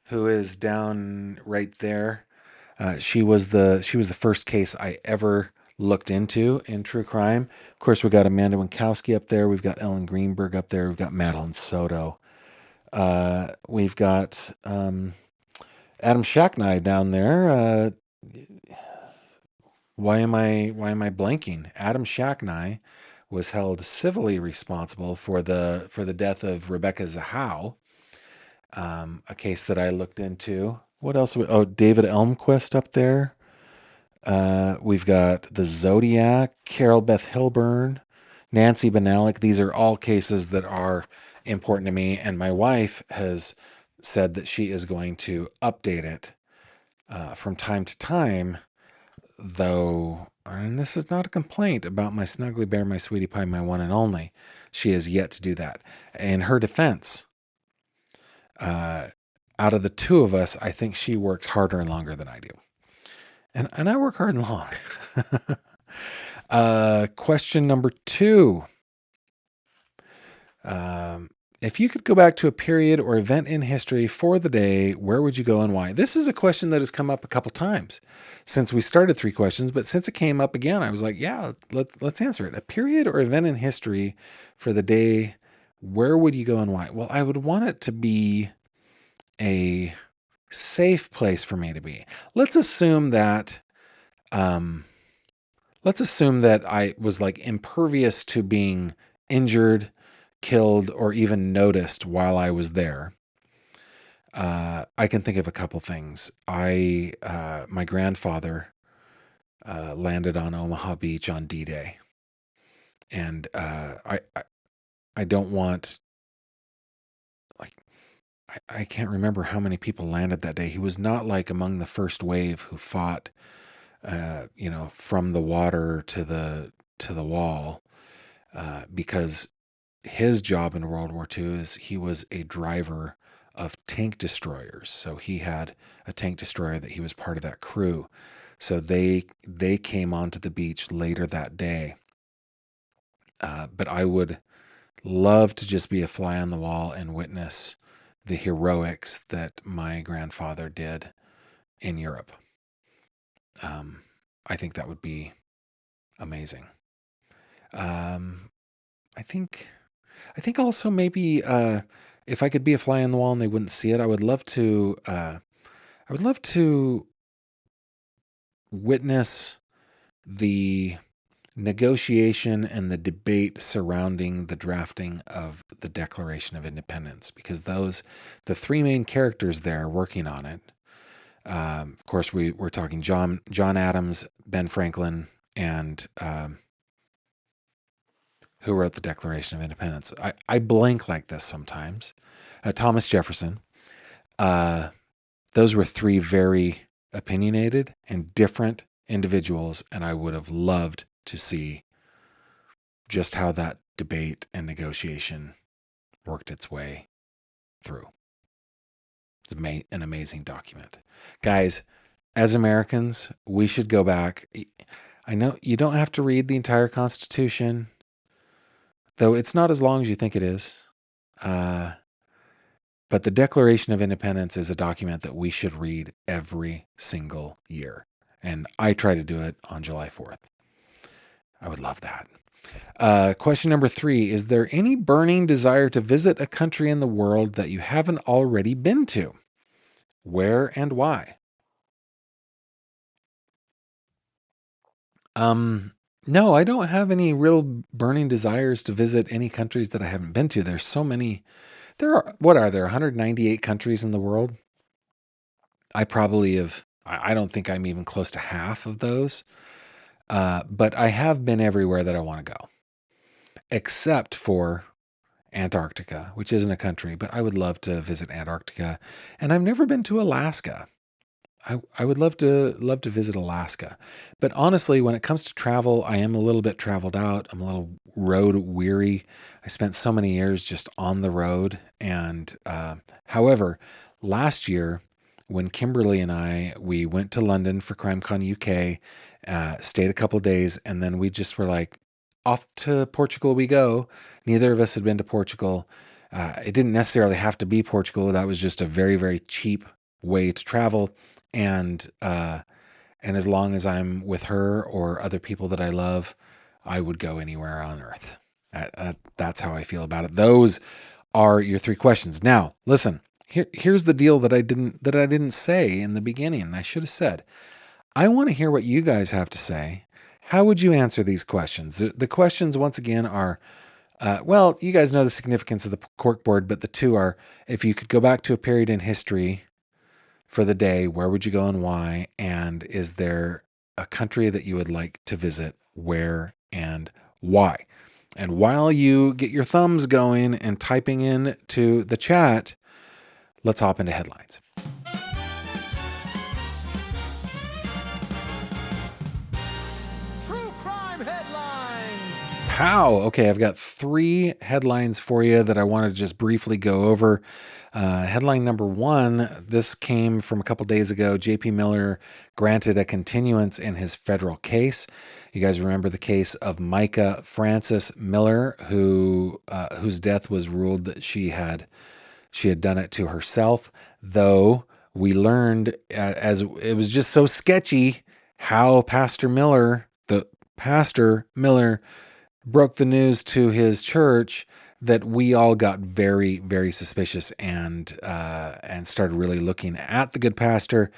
who is down right there, She was the first case I ever looked into in true crime. Of course, we got Amanda Winkowski up there. We've got Ellen Greenberg up there. We've got Madeline Soto. We've got Adam Shacknai down there. Why am I blanking? Adam Shacknai was held civilly responsible for the death of Rebecca Zahow, a case that I looked into. What else? Oh, David Elmquist up there. We've got the Zodiac, Carol Beth Hilburn, Nancy Benalik. These are all cases that are important to me, and my wife has said that she is going to update it from time to time, though, and this is not a complaint about my snuggly bear, my sweetie pie, my one and only. She has yet to do that. In her defense, out of the two of us, I think she works harder and longer than I do. And I work hard and long. Question number 2. If you could go back to a period or event in history for the day, where would you go and why? This is a question that has come up a couple times since we started 3 questions, but since it came up again, I was like, yeah, let's answer it. A period or event in history for the day, where would you go and why? Well, I would want it to be a safe place for me to be. Let's assume that I was like impervious to being injured, killed, or even noticed while I was there. I can think of a couple things. My grandfather landed on Omaha Beach on D-Day, and I don't want, like, I can't remember how many people landed that day. He was not like among the first wave who fought, from the water to the wall, because his job in World War II is he was a driver of tank destroyers. So he had a tank destroyer that he was part of that crew. So they came onto the beach later that day. But I would love to just be a fly on the wall and witness the heroics that my grandfather did in Europe. I think that would be amazing. I think also maybe if I could be a fly on the wall and they wouldn't see it, I would love to witness the negotiation and the debate surrounding the drafting of the Declaration of Independence, because the 3 main characters there working on it. Of course, we're talking John Adams, Ben Franklin, and who wrote the Declaration of Independence. I blank like this sometimes. Thomas Jefferson. Those were 3 very opinionated and different individuals, and I would have loved to see just how that debate and negotiation worked its way through. It's an amazing document. Guys, as Americans, we should go back. I know you don't have to read the entire Constitution, though it's not as long as you think it is. But the Declaration of Independence is a document that we should read every single year. And I try to do it on July 4th. I would love that. Question number 3. Is there any burning desire to visit a country in the world that you haven't already been to? Where and why? No, I don't have any real burning desires to visit any countries that I haven't been to. There's so many. What are there? 198 countries in the world. I probably have. I don't think I'm even close to half of those. But I have been everywhere that I want to go, except for Antarctica, which isn't a country, but I would love to visit Antarctica. And I've never been to Alaska. I would love to visit Alaska. But honestly, when it comes to travel, I am a little bit traveled out. I'm a little road weary. I spent so many years just on the road. And however, last year, when Kimberly and we went to London for CrimeCon UK, stayed a couple days, and then we just were like, off to Portugal we go. Neither of us had been to Portugal. It didn't necessarily have to be Portugal. That was just a very, very cheap way to travel, and as long as I'm with her or other people that I love, I would go anywhere on earth. That's how I feel about it. Those are your 3 questions. Now, listen. Here's the deal that I didn't say in the beginning. I should have said. I want to hear what you guys have to say. How would you answer these questions? The questions, once again, are well, you guys know the significance of the cork board, but the 2 are: if you could go back to a period in history for the day, where would you go and why? And is there a country that you would like to visit? Where and why? And while you get your thumbs going and typing in to the chat, let's hop into headlines. True crime headlines. Pow! Okay, I've got 3 headlines for you that I want to just briefly go over. Headline number 1, this came from a couple days ago. J.P. Miller granted a continuance in his federal case. You guys remember the case of Micah Frances Miller, whose death was ruled that she had done it to herself, though we learned as it was just so sketchy how Pastor Miller broke the news to his church that we all got very, very suspicious and started really looking at the good pastor.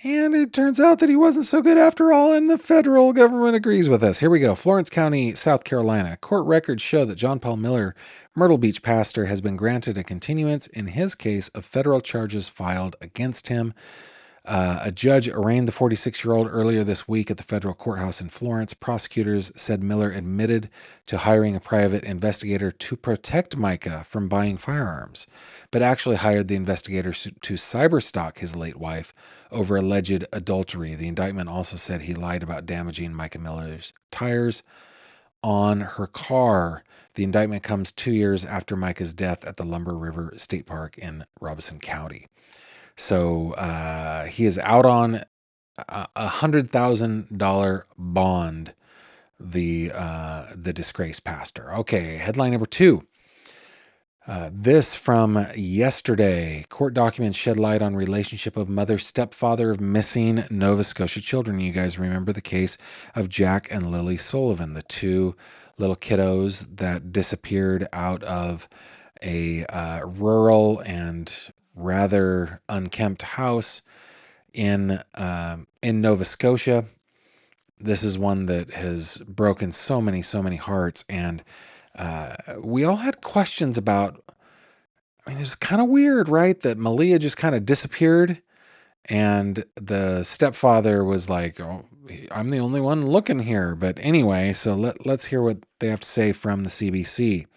And it turns out that he wasn't so good after all, and the federal government agrees with us. Here we go. Florence County, South Carolina. Court records show that John Paul Miller, Myrtle Beach pastor, has been granted a continuance in his case of federal charges filed against him. A judge arraigned the 46-year-old earlier this week at the federal courthouse in Florence. Prosecutors said Miller admitted to hiring a private investigator to protect Micah from buying firearms, but actually hired the investigator to cyberstalk his late wife over alleged adultery. The indictment also said he lied about damaging Micah Miller's tires on her car. The indictment comes 2 years after Micah's death at the Lumber River State Park in Robeson County. So he is out on a $100,000 bond. The disgraced pastor. Okay, headline number 2. This from yesterday. Court documents shed light on relationship of mother-stepfather of missing Nova Scotia children. You guys remember the case of Jack and Lily Sullivan, the 2 little kiddos that disappeared out of a rural and rather unkempt house in Nova Scotia. This is one that has broken so many hearts, and we all had questions about. I mean, it was kind of weird, right? That Malia just kind of disappeared, and the stepfather was like, "Oh, I'm the only one looking here." But anyway, so let's hear what they have to say from the CBC.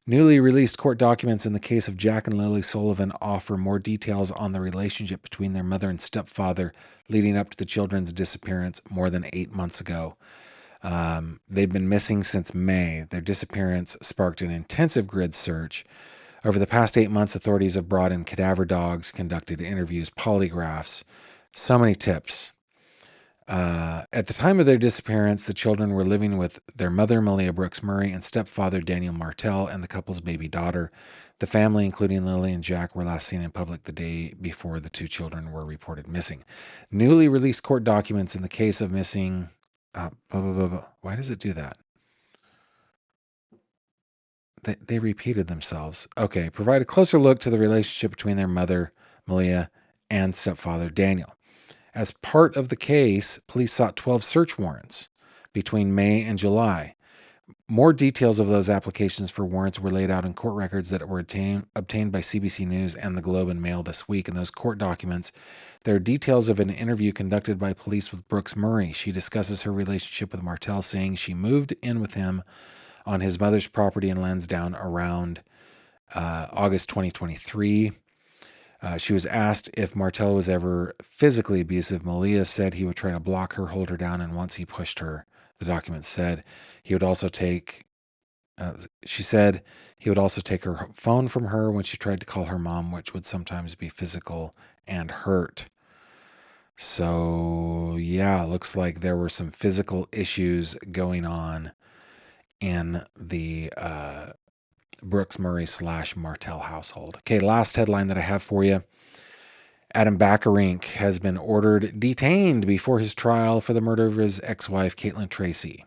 Newly released court documents in the case of Jack and Lily Sullivan offer more details on the relationship between their mother and stepfather leading up to the children's disappearance more than 8 months ago. They've been missing since May. Their disappearance sparked an intensive grid search. Over the past 8 months, authorities have brought in cadaver dogs, conducted interviews, polygraphs, so many tips. At the time of their disappearance, the children were living with their mother, Malia Brooks Murray, and stepfather, Daniel Martell, and the couple's baby daughter. The family, including Lily and Jack, were last seen in public the day before the 2 children were reported missing. Newly released court documents in the case of missing... Why does it do that? They repeated themselves. Okay, provide a closer look to the relationship between their mother, Malia, and stepfather, Daniel. As part of the case, police sought 12 search warrants between May and July. More details of those applications for warrants were laid out in court records that were obtained by CBC News and the Globe and Mail this week. In those court documents, there are details of an interview conducted by police with Brooks Murray. She discusses her relationship with Martell, saying she moved in with him on his mother's property in Lansdowne around August 2023. She was asked if Martell was ever physically abusive. Malia said he would try to block her, hold her down, and once he pushed her. The document said he would also take. She said he would also take her phone from her when she tried to call her mom, which would sometimes be physical and hurt. So yeah, looks like there were some physical issues going on in the Brooks Murray / Martell household. Okay, last headline that I have for you. Adam Backerink has been ordered detained before his trial for the murder of his ex-wife, Caitlin Tracy.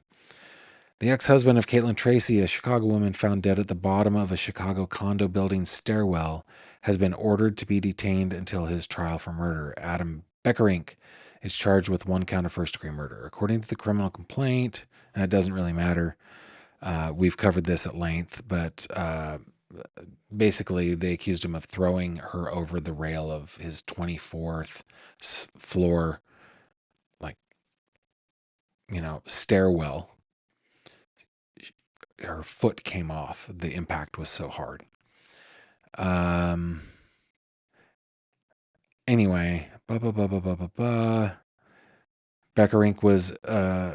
The ex-husband of Caitlin Tracy, a Chicago woman found dead at the bottom of a Chicago condo building stairwell, has been ordered to be detained until his trial for murder. Adam Backerink is charged with 1 count of first-degree murder. According to the criminal complaint, and it doesn't really matter, we've covered this at length, but basically they accused him of throwing her over the rail of his 24th floor, stairwell. Her foot came off. The impact was so hard. Anyway, Backerink was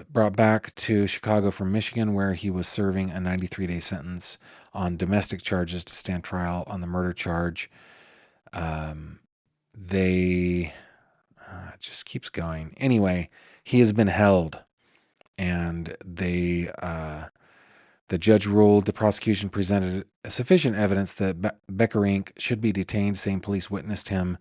brought back to Chicago from Michigan, where he was serving a 93-day sentence on domestic charges to stand trial on the murder charge. It just keeps going. Anyway, he has been held, and the judge ruled the prosecution presented sufficient evidence that Backerink should be detained, saying police witnessed him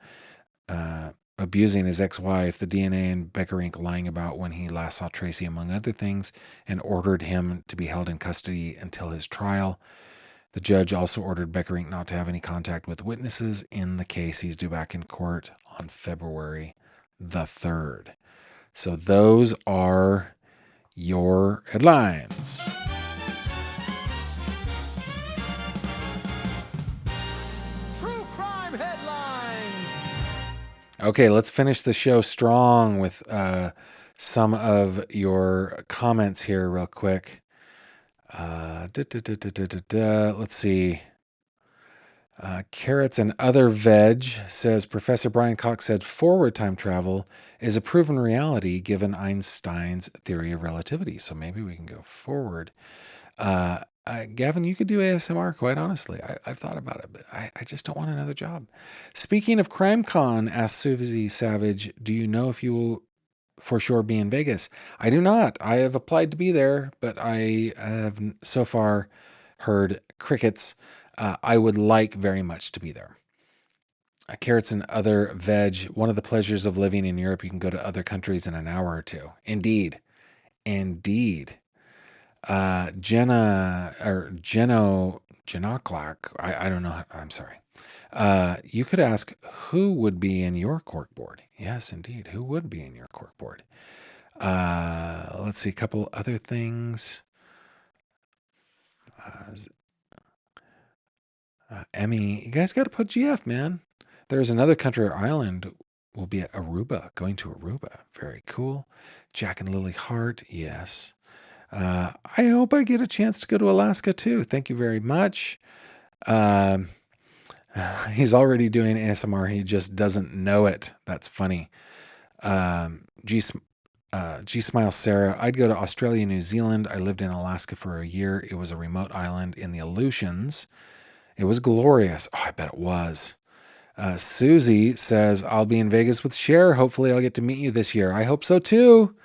abusing his ex-wife, the DNA in Backerink lying about when he last saw Tracy, among other things, and ordered him to be held in custody until his trial. The judge also ordered Backerink not to have any contact with witnesses in the case. He's due back in court on February the 3rd. So those are your headlines. True crime headlines. Okay, let's finish the show strong with some of your comments here real quick. Let's see. Carrots and Other Veg says, Professor Brian Cox said forward time travel is a proven reality given Einstein's theory of relativity. So maybe we can go forward. Gavin, you could do ASMR, quite honestly. I've thought about it, but I just don't want another job. Speaking of CrimeCon, asked Susie Savage, do you know if you will for sure be in Vegas? I do not. I have applied to be there, but I have so far heard crickets. I would like very much to be there. Carrots and Other Veg, one of the pleasures of living in Europe, you can go to other countries in an hour or two. Indeed. Jenna or Genoclack, I don't know. I'm sorry. You could ask, who would be in your corkboard? Yes, indeed. Who would be in your corkboard? Let's see, a couple other things. Emmy, you guys got to put GF, man. There's another country or island. Will be at Aruba, going to Aruba. Very cool. Jack and Lily Hart, yes. I hope I get a chance to go to Alaska too. Thank you very much. He's already doing ASMR. He just doesn't know it. That's funny. G Smile Sarah, I'd go to Australia, New Zealand. I lived in Alaska for a year. It was a remote island in the Aleutians. It was glorious. Oh, I bet it was. Susie says, I'll be in Vegas with Cher. Hopefully I'll get to meet you this year. I hope so too.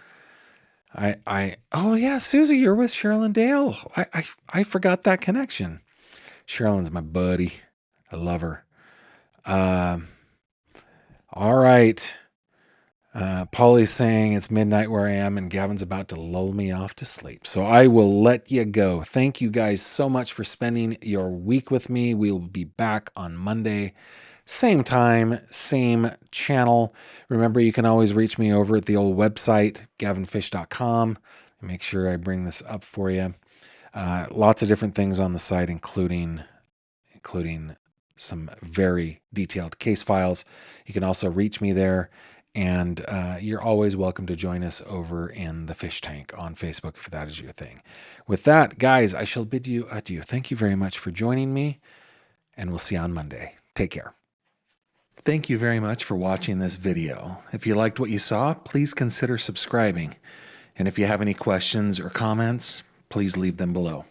Oh yeah, Susie, you're with Sherilyn Dale. I forgot that connection. Sherilyn's my buddy. I love her. All right. Polly's saying it's midnight where I am, and Gavin's about to lull me off to sleep. So I will let you go. Thank you guys so much for spending your week with me. We will be back on Monday. Same time, same channel. Remember, you can always reach me over at the old website, gavinfish.com. Make sure I bring this up for you. Lots of different things on the site, including some very detailed case files. You can also reach me there. And you're always welcome to join us over in the Fish Tank on Facebook if that is your thing. With that, guys, I shall bid you adieu. Thank you very much for joining me, and we'll see you on Monday. Take care. Thank you very much for watching this video. If you liked what you saw, please consider subscribing. And if you have any questions or comments, please leave them below.